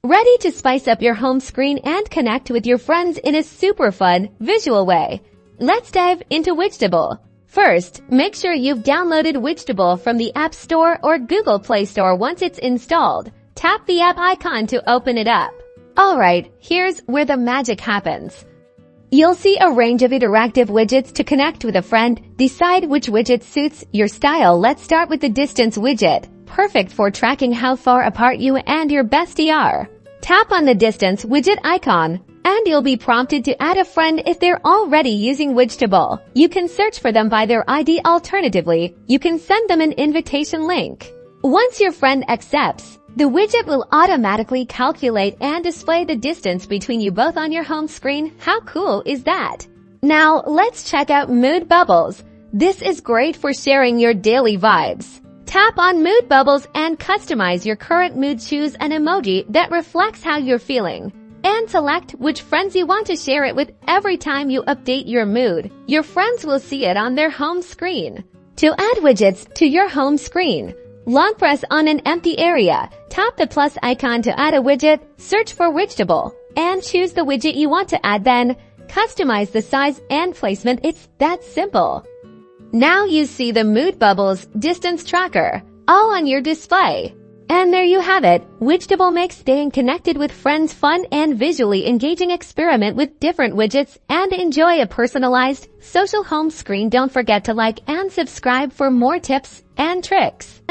Ready to spice up your home screen and connect with your friends in a super fun, visual way? Let's dive into Widgetable. First, make sure you've downloaded Widgetable from the App Store or Google Play Store. Once it's installed, tap the app icon to open it up. Alright, here's where the magic happens. You'll see a range of interactive widgets to connect with a friend. Decide which widget suits your style. Let's start with the distance widget, perfect for tracking how far apart you and your bestie are. Tap on the distance widget icon, and you'll be prompted to add a friend if they're already using Widgetable. You can search for them by their ID. Alternatively, you can send them an invitation link. Once your friend accepts, the widget will automatically calculate and display the distance between you both on your home screen. How cool is that? Now, let's check out Mood Bubbles. This is great for sharing your daily vibes. Tap on Mood Bubbles and customize your current mood. Choose an emoji that reflects how you're feeling, and select which friends you want to share it with. Every time you update your mood, your friends will see it on their home screen. To add widgets to your home screen, long press on an empty area, tap the plus icon to add a widget, search for Widgetable, and choose the widget you want to add. Then, customize the size and placement. It's that simple. Now you see the Mood Bubbles distance tracker all on your display. And there you have it. Widgetable makes staying connected with friends fun and visually engaging. Experiment with different widgets and enjoy a personalized social home screen. Don't forget to like and subscribe for more tips and tricks.